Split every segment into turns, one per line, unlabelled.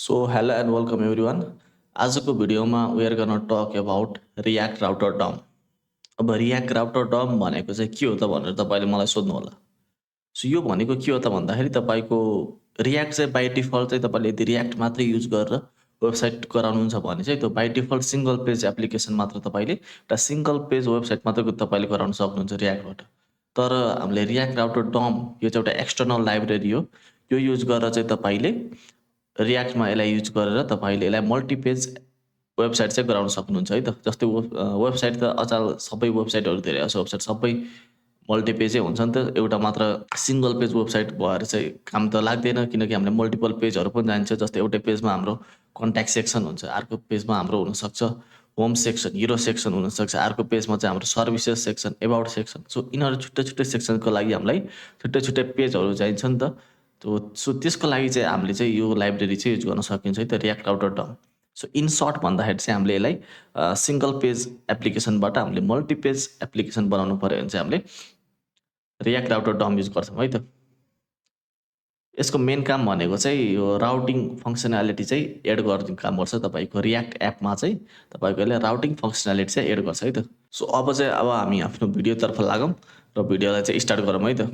So hello and welcome everyone. आजको भिडियोमा we are gonna talk about React Router DOM. अब React Router DOM भनेको चाहिँ के हो त भनेर तपाईले मलाई सोध्नु होला। सो यो भनेको के हो त भन्दाखेरि तपाईको React चाहिँ बाइ डिफल्ट चाहिँ तपाईले यदि React मात्रै युज गरेर वेबसाइट गराउनुहुन्छ भने चाहिँ त्यो by default single page application मात्र तपाईले एउटा सिंगल पेज वेबसाइट मात्र तपाईले गराउन सक्नुहुन्छ Reactबाट। तर हामीले React Router DOM यो चाहिँ एउटा एक्सटर्नल लाइब्रेरी हो। यो युज गरेर चाहिँ तपाईले रियाक्टमा यसलाई युज गरेर तपाईले यसलाई मल्टी पेज वेबसाइट चाहिँ गराउन सक्नुहुन्छ है त। जस्तै वेबसाइट त अचाल सबै वेबसाइटहरु धेरै वेबसाइट सबै मल्टी पेजै हुन्छ नि त। एउटा मात्र सिंगल पेज वेबसाइट भएर चाहिँ काम त लाग्दैन किनकि हामीले मल्टिपल पेजहरु पनि जान्छ। जस्तै एउटै पेजमा हाम्रो कन्ट्याक्ट सेक्सन हुन्छ, अर्को पेजमा हाम्रो हुन सक्छ होम सेक्सन, हिरो सेक्सन हुन सक्छ, अर्को पेजमा चाहिँ हाम्रो services section, about section. So यिनीहरु छुट्टै-छुट्टै सेक्सनको लागि हामीलाई छुट्टै-छुट्टै पेजहरु चाहिन्छ नि त। सो त्यसको लागि चाहिँ हामीले चाहिँ यो लाइब्रेरी चाहिँ युज गर्न सकिन्छ है त रियाक्ट राउटर डम। सो इन सर्ट भन्दाखेरि चाहिँ हामीले यसलाई सिंगल पेज एप्लिकेसनबाट हामीले मल्टी पेज एप्लिकेसन बनाउनु पर्यो भने चाहिँ हामीले रियाक्ट राउटर डम युज गर्छौं है त। यसको मेन काम भनेको चाहिँ यो राउटिङ फंक्सनालिटी चाहिँ एड गर्ने काम गर्छ तपाईको रियाक्ट एपमा चाहिँ तपाईको यसले राउटिङ फंक्सनालिटी चाहिँ एड गर्छ है त। सो अब हामी आफ्नो भिडियोतर्फ लागौं र भिडियोलाई चाहिँ स्टार्ट गरौँ है त।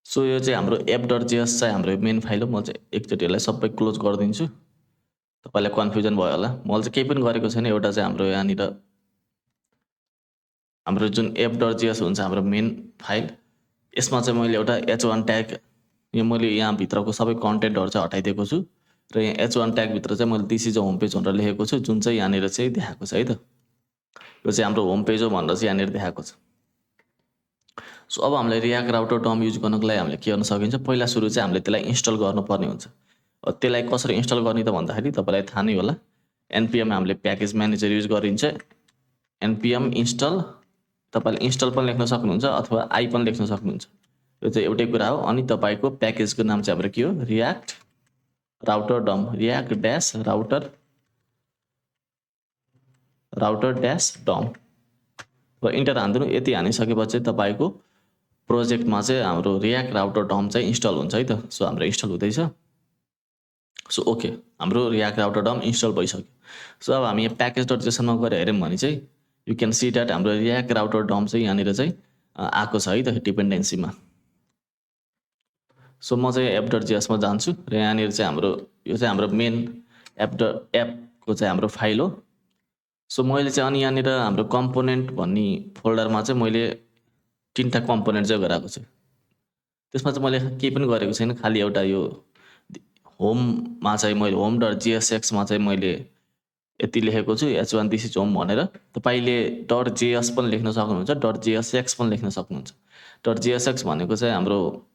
सो यो चाहिँ हाम्रो app.js चाहिँ हाम्रो मेन फाइल हो। म चाहिँ एकचोटी यसलाई सबै क्लोज गरिदिन्छु। तपाईलाई कन्फ्युजन भयो होला। मैले चाहिँ केही पनि गरेको छैन। एउटा चाहिँ हाम्रो यहाँनिर हाम्रो जुन app.js हुन्छ हाम्रो मेन फाइल, यसमा चाहिँ मैले एउटा h1 ट्याग यो मैले यहाँ भित्रको सबै कन्टेन्टहरु चाहिँ हटाइदिएको छु र यहाँ h1 ट्याग भित्र चाहिँ मैले this is a home page भनेर लेखेको छु जुन चाहिँ यहाँनिर चाहिँ देखाएको छ है त। यो चाहिँ हाम्रो होम पेज हो भनेर चाहिँ यहाँनिर देखाएको छ। सो अब हामीले रियाक्ट राउटर डम युज गर्नको लागि हामीले के गर्न सकिन्छ, पहिला सुरु चाहिँ हामीले त्यसलाई इन्स्टल गर्नुपर्ने हुन्छ। त्यसलाई कसरी इन्स्टल गर्ने त भन्दाखेरि तपाईलाई थाहा नै होला, npm हामीले प्याकेज म्यानेजर युज गरिन्छ। npm इन्स्टल तपाईले इन्स्टल पनि लेख्न सक्नुहुन्छ अथवा आई पनि लेख्न सक्नुहुन्छ। यो चाहिँ एउटै कुरा हो। अनि तपाईको प्याकेजको नाम चाहिँ हाम्रो के हो, रियाक्ट राउटर डम, रियाक्ट ड्याश राउटर ड्याश डम र इन्टर हान्दिनु। यति हानिसकेपछि तपाईको प्रोजेक्टमा चाहिँ हाम्रो रियाक्ट राउटर डम चाहिँ इन्स्टल हुन्छ है त। सो हाम्रो इन्स्टल हुँदैछ। सो ओके, हाम्रो रियाक्ट राउटर डम इन्स्टल भइसक्यो। सो अब हामी यहाँ package.json मा गएर हेर्यौं भने चाहिँ यु क्यान सी दैट हाम्रो रियाक्ट राउटर डम चाहिँ यहाँनिर चाहिँ आको छ है त डिपेन्डेन्सीमा। सो म चाहिँ app.js मा जान्छु र यहाँनिर चाहिँ हाम्रो यो चाहिँ हाम्रो मेन एप को चाहिँ हाम्रो फाइल हो। सो मैले चाहिँ अनि यहाँनिर हाम्रो कम्पोनेन्ट भन्ने फोल्डरमा चाहिँ मैले तीनटा कम्पोनेन्ट चाहिँ गराएको छु। त्यसमा चाहिँ मैले केही पनि गरेको छैन, खाली एउटा यो होममा चाहिँ मैले home.jsx मा चाहिँ मैले यति लेखेको छु h1 दिस इज होम भनेर। तपाईले .js पनि लेख्न सक्नुहुन्छ, .jsx पनि लेख्न सक्नुहुन्छ। .jsx भनेको चाहिँ हाम्रो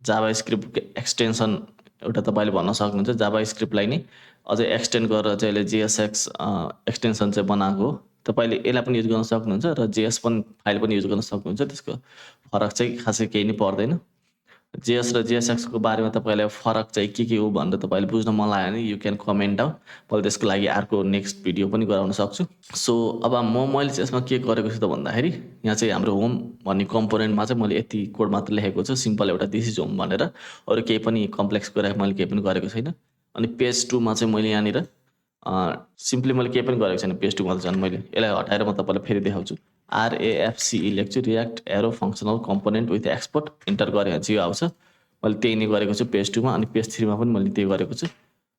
जाभास्क्रिप्ट एक्सटेन्सन एउटा तपाईले भन्न सक्नुहुन्छ। जाभास्क्रिप्टलाई नै अझै एक्सटेन्ड गरेर चाहिँ यसले JSX एक्सटेन्सन चाहिँ बनाएको हो। तपाईले यसलाई पनि युज गर्न सक्नुहुन्छ र JS पनि फाइल पनि युज गर्न सक्नुहुन्छ। त्यसको फरक चाहिँ खासै केही नै पर्दैन। JS र JSX को बारेमा तपाईलाई फरक चाहिँ के हो भनेर तपाईले बुझ्न मन लाग्यो भने यु क्यान कमेन्ट डाउन। मैले त्यसको लागि अर्को नेक्स्ट भिडियो पनि गराउन सक्छु। सो अब मैले चाहिँ यसमा के गरेको छु त भन्दाखेरि यहाँ चाहिँ हाम्रो होम भन्ने कम्पोनेन्टमा चाहिँ मैले यति कोड मात्र लेखेको छु, सिम्पल एउटा दिस इज होम भनेर। अरु केही पनि कम्प्लेक्स कुरा मैले केही पनि गरेको छैन। अनि पेज 2 मा चाहिँ मैले यहाँनिर सिम्पली मैले केही पनि गरेको छैन। पेज 2 मा चाहिँ मैले यसलाई हटाएर म तपाईलाई फेरि देखाउँछु। RAFCE लेख्छु, react arrow functional component with export. Enter गरे भने चाहिँ यो आउँछ। मैले त्यही नै गरेको छु पेज 2 मा। अनि पेज 3 मा पनि मैले त्यही गरेको छु।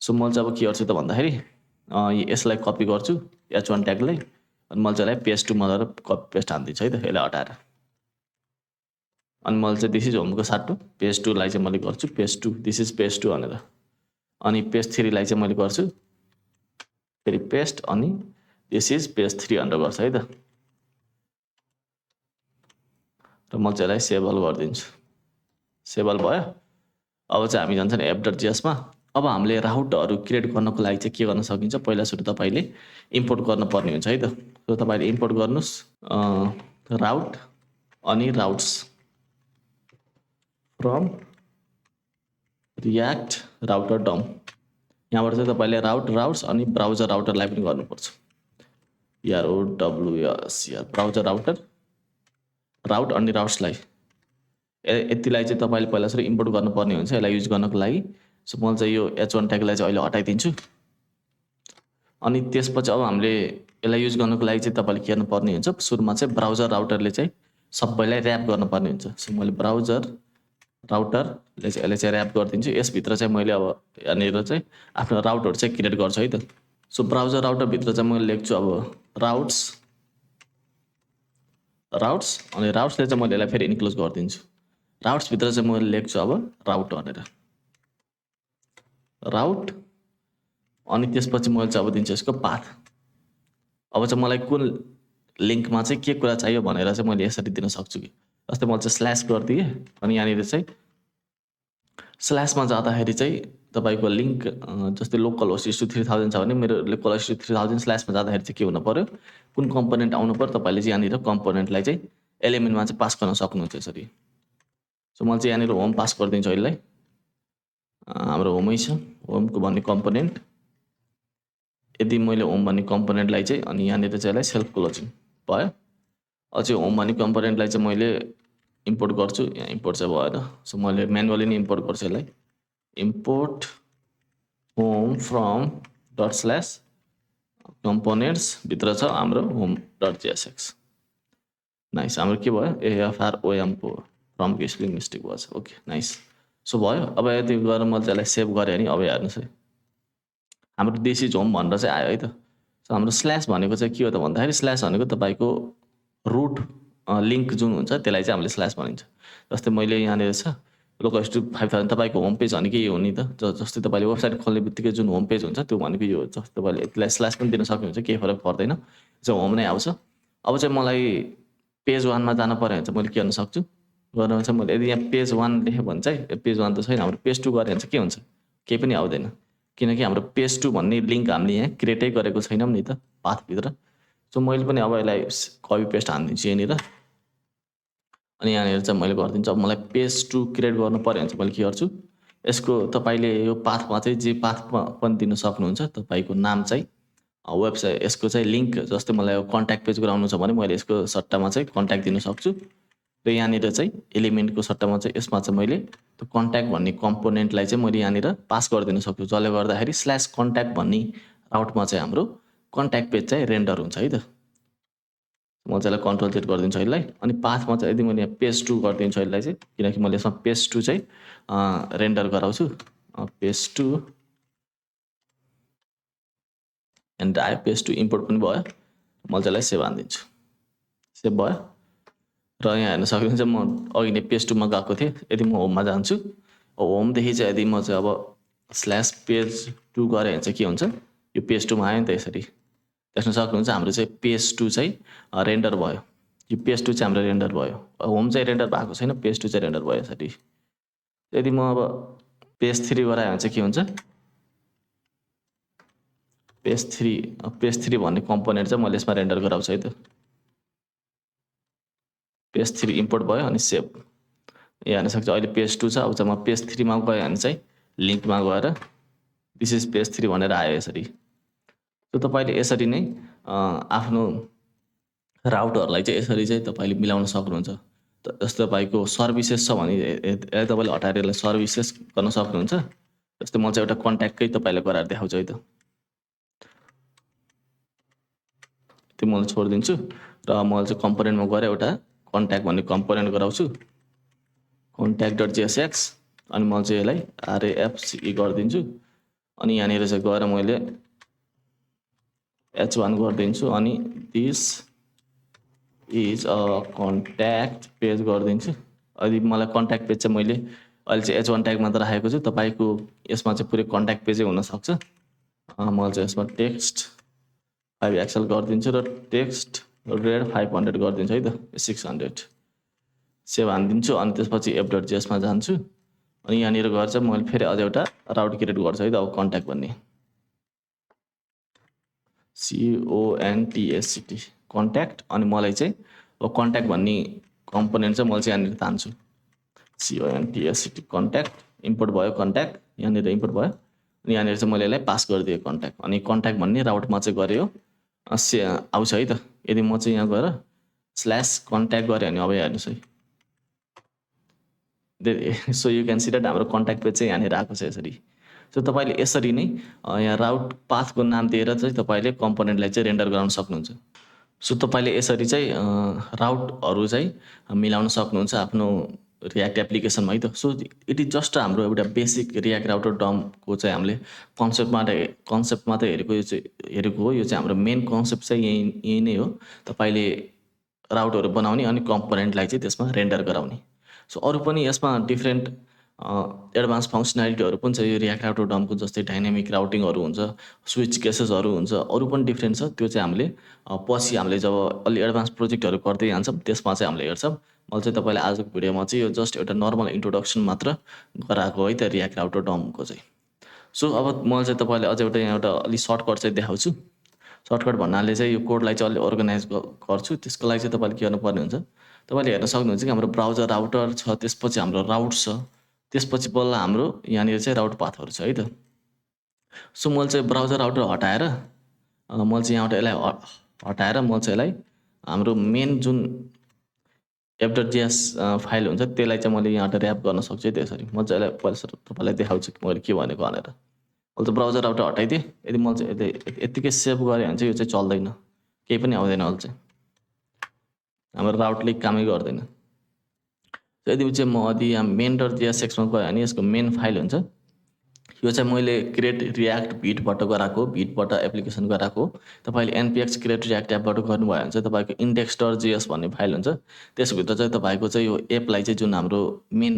सो मैले चाहिँ अब के गर्छु त भन्दाखेरि यसलाई कपी गर्छु h1 ट्यागलाई अनि मैले चाहिँ यसलाई पेज 2 मा लगेर कपी पेस्ट हान्दिन्छु है त यसलाई हटाएर। अनि मैले चाहिँ दिस इज होमको साटो पेज 2 लाई चाहिँ मैले गर्छु पेज 2, दिस इज पेज 2 भनेर। अनि पेज 3 लाई चाहिँ मैले गर्छु फेरि पेस्ट अनि दिस इज पेज 3 भनेर गर्छु है त। र म चाहिँ यसलाई सेभ अल गरिदिन्छु। सेभ अल भयो। अब चाहिँ हामी जान्छौं app.js मा। अब हामीले राउटहरु क्रिएट गर्नको लागि चाहिँ के गर्न सकिन्छ, पहिला सुरु तपाईले इम्पोर्ट गर्नुपर्ने हुन्छ है त। सो तपाईले इम्पोर्ट गर्नुस् राउट अनि राउट्स फ्रम रियाक्ट राउटर डम। यहाँबाट चाहिँ तपाईले राउट्स अनि ब्राउजर राउटरलाई पनि गर्नुपर्छ। ROWS ब्राउजर राउट अनि राउट्सलाई यतिलाई चाहिँ तपाईले पहिला सुरु इम्पोर्ट गर्नुपर्ने हुन्छ यसलाई युज गर्नको लागि। सो मैले चाहिँ यो h1 ट्यागलाई चाहिँ अहिले हटाइदिन्छु अनि त्यसपछि अब हामीले यसलाई युज गर्नको लागि चाहिँ तपाईले के गर्नुपर्ने हुन्छ सुरुमा चाहिँ ब्राउजर राउटरले चाहिँ सबैलाई र्याप गर्नुपर्ने हुन्छ सो मैले ब्राउजर राउटरले चाहिँ यसले चाहिँ र्याप गरिदिन्छु यसभित्र चाहिँ मैले अब यहाँनिर चाहिँ आफ्नो राउटहरू चाहिँ क्रिएट गर्छु है त सो ब्राउजर राउटर भित्र चाहिँ मैले लेख्छु अब राउट्स अनि राउट्सले चाहिँ मैले यसलाई फेरि इन्क्लोज गरिदिन्छु राउट्स भित्र चाहिँ मैले लेख्छु अब राउट भनेर राउट अनि त्यसपछि मैले चाहिँ अब दिन्छु यसको पाथ अब चाहिँ मलाई कुन लिङ्कमा चाहिँ के कुरा चाहियो भनेर चाहिँ मैले यसरी दिन सक्छु कि जस्तै मैले चाहिँ स्ल्यास गरिदिएँ अनि यहाँनिर चाहिँ स्ल्यासमा जाँदाखेरि चाहिँ तपाईको लिङ्क जस्तै लोकल होस्ट इस्यु 3000 छ भने मेरो लोकल होस्ट इस्यु 3000 स्ल्यासमा जाँदाखेरि चाहिँ के हुनु पर्यो कुन कम्पोनेन्ट आउनु पर्यो तपाईले चाहिँ यहाँनिर कम्पोनेन्टलाई चाहिँ एलिमेन्टमा चाहिँ पास गर्न सक्नुहुन्छ यसरी सो मैले चाहिँ यहाँनिर होम पास गरिदिन्छु अहिले हाम्रो होमै छ होमको भन्ने कम्पोनेन्ट यदि मैले होम भन्ने कम्पोनेन्टलाई चाहिँ अनि यहाँनिर चाहिँ यसलाई सेल्फ क्लोजिङ भयो अझै होम भन्ने कम्पोनेन्टलाई चाहिँ मैले इम्पोर्ट गर्छु यहाँ इम्पोर्ट चाहिँ भएन सो मैले म्यानुअली नै इम्पोर्ट गर्छु यसलाई import home from dot slash components भित्र छ हाम्रो होम डट जेएसएक्स नाइस हाम्रो के भयो एएफआरओएम पो फ्रम को स्पेलिङ मिस्टेक भएछ ओके नाइस सो भयो अब यति गरेर मैले त्यसलाई सेभ गरेँ नि अब हेर्नुहोस् है हाम्रो देशी होम भनेर चाहिँ आयो है त सो हाम्रो स्ल्यास भनेको चाहिँ के हो त भन्दाखेरि स्ल्यास भनेको तपाईँको रुट लिङ्क जुन हुन्छ त्यसलाई चाहिँ हामीले स्ल्यास भनिन्छ जस्तै मैले यहाँनिर छ लोकल होस्ट 5000 तपाईँको होम पेज भनेको यो हो नि त जस्तै तपाईँले वेबसाइट खोल्ने बित्तिकै जुन होम पेज हुन्छ त्यो भनेको यो जस्तै तपाईँले यसलाई स्ल्यास पनि दिन सक्नुहुन्छ केही फरक पर्दैन चाहिँ होम नै आउँछ अब चाहिँ मलाई पेज 1 मा जानु पर्यो भने चाहिँ मैले के गर्न सक्छु गर्न चाहिँ मैले यदि यहाँ पेज 1 लेखेँ भने चाहिँ पेज 1 त छैन हाम्रो पेज 2 गरे भने चाहिँ के हुन्छ केही पनि आउँदैन किनकि हाम्रो पेज 2 भन्ने लिङ्क हामीले यहाँ क्रिएटै गरेको छैनौँ नि त पाथभित्र सो मैले पनि अब यसलाई कपी पेस्ट हानिदिन्छु यहाँनिर अनि यहाँनिर चाहिँ मैले गरिदिन्छु अब मलाई पेज 2 क्रिएट गर्नु पर्यो भने चाहिँ मैले के गर्छु यसको तपाईले यो पाथमा चाहिँ जे पाथ पनि दिन सक्नुहुन्छ तपाईको नाम चाहिँ वेबसाइट यसको चाहिँ लिङ्क जस्तै मलाई कन्ट्याक्ट पेज गराउनु छ भने मैले यसको सट्टामा चाहिँ कन्ट्याक्ट दिन सक्छु र यहाँनिर चाहिँ एलिमेन्टको सट्टामा चाहिँ यसमा चाहिँ मैले त्यो कन्ट्याक्ट भन्ने कम्पोनेन्टलाई चाहिँ मैले यहाँनिर पास गरिदिन सक्छु जसले गर्दाखेरि स्ल्यास कन्ट्याक्ट भन्ने राउटमा चाहिँ हाम्रो कन्ट्याक्ट पेज चाहिँ रेन्डर हुन्छ है त म चाहिँ कन्ट्रोल जेड गरिदिन्छु यसलाई अनि पाथमा चाहिँ यदि मैले यहाँ पेज 2 गरिदिन्छु यसलाई चाहिँ किनकि मैले यसमा पेज 2 चाहिँ रेन्डर गराउँछु पेज 2 एन्ड आयो पेज 2 इम्पोर्ट पनि भयो म चाहिँ यसलाई सेभ हानिदिन्छु सेभ भयो र यहाँ हेर्न सक्नुहुन्छ म अघि नै पेज 2 मा गएको थिएँ यदि म होममा जान्छु होमदेखि चाहिँ यदि म चाहिँ अब स्ल्यास पेज 2 गरेँ भने चाहिँ के हुन्छ यो पेज 2 मा आयो नि त यसरी देख्न सक्नुहुन्छ हाम्रो चाहिँ पेज 2 चाहिँ रेन्डर भयो यो पेज 2 चाहिँ हाम्रो रेन्डर भयो होम चाहिँ रेन्डर भएको छैन पेज 2 चाहिँ रेन्डर भयो यसरी यदि म अब पेज 3 गराएँ भने चाहिँ के हुन्छ पेज 3 भन्ने कम्पोनेन्ट चाहिँ मैले यसमा रेन्डर गराउँछु है त पेज 3 इम्पोर्ट भयो अनि सेभ यहाँ हेर्न सक्छ अहिले पेज 2 छ अब चाहिँ म पेज 3 मा गएँ भने चाहिँ लिङ्कमा गएर दिस इज पेज 3 भनेर आयो यसरी सो तपाईले यसरी नै आफ्नो राउटरलाई चाहिँ यसरी चाहिँ तपाईले मिलाउन सक्नुहुन्छ जस्तै तपाईको सर्भिसेस छ भने यसलाई तपाईले हटाएर यसलाई सर्भिसेस गर्न सक्नुहुन्छ जस्तै म चाहिँ एउटा कन्ट्याक्टकै तपाईलाई गराएर देखाउँछु है त त्यो मैले छोडिदिन्छु र मैले चाहिँ कम्पोनेन्टमा गएर एउटा कन्ट्याक्ट भन्ने कम्पोनेन्ट गराउँछु contact.jsx अनि म चाहिँ यसलाई RAFCE गरिदिन्छु अनि यहाँनिर चाहिँ गएर मैले h1 गरिदिन्छु अनि this is a contact page गरिदिन्छु अनि मलाई कन्ट्याक्ट पेज चाहिँ मैले अहिले चाहिँ h1 ट्याग मात्र राखेको छु तपाईको यसमा चाहिँ पुरै कन्ट्याक्ट पेजै हुन सक्छ म चाहिँ यसमा टेक्स्ट 5 एक्सेल गरिदिन्छु र टेक्स्ट रेड 500 गरिदिन्छु है त 600 सेभ हानिदिन्छु अनि त्यसपछि f.js मा जान्छु अनि यहाँनिर गएर चाहिँ मैले फेरि अझ एउटा राउट क्रिएट गर्छु है त अब कन्ट्याक्ट भन्ने CONTACT कन्ट्याक्ट अनि मलाई चाहिँ अब कन्ट्याक्ट भन्ने कम्पोनेन्ट चाहिँ मैले चाहिँ यहाँनिर तान्छु CONTACT कन्ट्याक्ट इम्पोर्ट भयो कन्ट्याक्ट यहाँनिर इम्पोर्ट भयो अनि यहाँनिर चाहिँ मैले यसलाई पास गरिदिएँ कन्ट्याक्ट अनि कन्ट्याक्ट भन्ने राउटमा चाहिँ गऱ्यो आउँछ है त यदि म चाहिँ यहाँ गएर स्ल्यास कन्ट्याक्ट गरेँ भने अब हेर्नुहोस् है so you can see that हाम्रो कन्ट्याक्ट पेज चाहिँ यहाँनिर आएको छ यसरी सो तपाईले यसरी नै यहाँ राउट पाथको नाम दिएर चाहिँ तपाईले कम्पोनेन्टलाई चाहिँ रेन्डर गराउन सक्नुहुन्छ। सो तपाईले यसरी चाहिँ राउटहरू चाहिँ मिलाउन सक्नुहुन्छ आफ्नो रियाक्ट एप्लिकेसनमा है त। सो इट इज जस्ट हाम्रो एउटा बेसिक रियाक्ट राउटर डमको चाहिँ हामीले कन्सेप्ट मात्रै हेरेको हो। यो चाहिँ हाम्रो मेन कन्सेप्ट चाहिँ यही नै हो। तपाईले राउटहरू बनाउने अनि कम्पोनेन्टलाई चाहिँ त्यसमा रेन्डर गराउने। सो अरू पनि यसमा डिफ्रेन्ट एडभान्स फङ्सनालिटीहरू पनि छ। यो रियाक्ट राउटर डमको जस्तै डाइनामिक राउटिङहरू हुन्छ, स्विच केसेसहरू हुन्छ, अरू पनि डिफ्रेन्ट छ। त्यो चाहिँ हामीले पछि हामीले जब अलि एडभान्स प्रोजेक्टहरू गर्दै जान्छौँ त्यसमा चाहिँ हामीले हेर्छौँ। मैले चाहिँ तपाईँलाई आजको भिडियोमा चाहिँ यो जस्ट एउटा नर्मल इन्ट्रोडक्सन मात्र गराएको है त रियाक्ट राउटर डमको चाहिँ। सो अब मैले चाहिँ तपाईँलाई अझ एउटा यहाँ एउटा अलि सर्टकट चाहिँ देखाउँछु। सर्टकट भन्नाले चाहिँ यो कोडलाई चाहिँ अलि अर्गनाइज गर्छु। त्यसको लागि चाहिँ तपाईँले के गर्नुपर्ने हुन्छ, तपाईँले हेर्न सक्नुहुन्छ कि हाम्रो ब्राउजर राउटर छ, त्यसपछि हाम्रो राउट छ, त्यसपछि बल्ल हाम्रो यहाँनिर चाहिँ राउट पाथहरू छ है त। सो मैले चाहिँ ब्राउजर राउटर हटाएर मैले चाहिँ यहाँबाट यसलाई हटाएर मैले चाहिँ यसलाई हाम्रो मेन जुन app.js फाइल हुन्छ त्यसलाई चाहिँ मैले यहाँबाट ऱ्याप गर्न सक्छु त्यसरी। म चाहिँ यसलाई पहिला तपाईँलाई देखाउँछु कि मैले के भनेको भनेर। मैले चाहिँ ब्राउजर राउटर हटाइदिएँ। यदि मैले चाहिँ यतिकै सेभ गरेँ भने चाहिँ यो चाहिँ चल्दैन, केही पनि आउँदैन। अहिले चाहिँ हाम्रो राउटले कामै गर्दैन। यदि चाहिँ म यदि यहाँ main.jsx मा गएँ भने यसको मेन फाइल हुन्छ। यो चाहिँ मैले क्रिएट रियाक्ट भिटबाट गराएको, भिटबाट एप्लिकेसन गराएको। तपाईले npx क्रिएट रियाक्ट एपबाट गर्नुभयो भने चाहिँ तपाईको index.js भन्ने फाइल हुन्छ। त्यसभित्र चाहिँ तपाईको चाहिँ यो एपलाई चाहिँ जुन हाम्रो मेन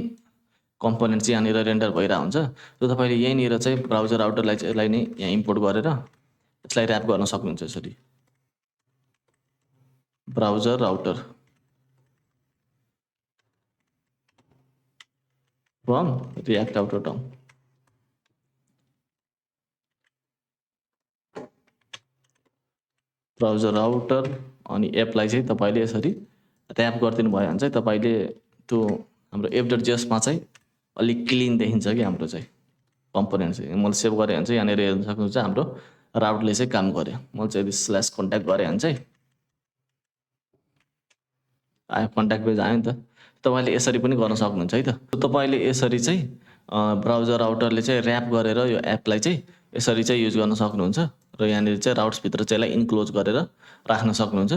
कम्पोनेन्ट चाहिँ यहाँनिर रेन्डर भइरहेको हुन्छ, त्यो तपाईले यहीँनिर चाहिँ ब्राउजर राउटरलाई चाहिँ यसलाई नै यहाँ इम्पोर्ट गरेर यसलाई ऱ्याप गर्न सक्नुहुन्छ यसरी। Browser router from react router डम। ब्राउजर राउटर अनि एपलाई चाहिँ तपाईले यसरी ऱ्याप गरिदिनु भयो भने चाहिँ तपाईले त्यो हाम्रो app.js मा चाहिँ अलिक क्लिन देखिन्छ कि हाम्रो चाहिँ कम्पोनेन्ट चाहिँ। मैले सेभ गरेँ भने चाहिँ यहाँनिर हेर्न सक्नुहुन्छ हाम्रो राउटले चाहिँ काम गर्यो। मैले चाहिँ यदि स्ल्यास कन्ट्याक्ट गरेँ भने चाहिँ आयो, कन्ट्याक्ट पेज आयो नि त। तपाईले यसरी पनि गर्न सक्नुहुन्छ है त। तपाईले यसरी चाहिँ ब्राउजर राउटरले चाहिँ ऱ्याप गरेर यो एपलाई चाहिँ यसरी चाहिँ युज गर्न सक्नुहुन्छ र यहाँनिर चाहिँ राउट्सभित्र चाहिँ यसलाई इन्क्लोज गरेर राख्न सक्नुहुन्छ,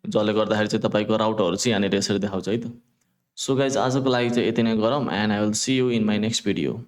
जसले गर्दाखेरि चाहिँ तपाईँको राउटहरू चाहिँ यहाँनिर यसरी देखाउँछ है त। सो गाइज आजको लागि चाहिँ यति नै गरौँ and I will see you in my next video.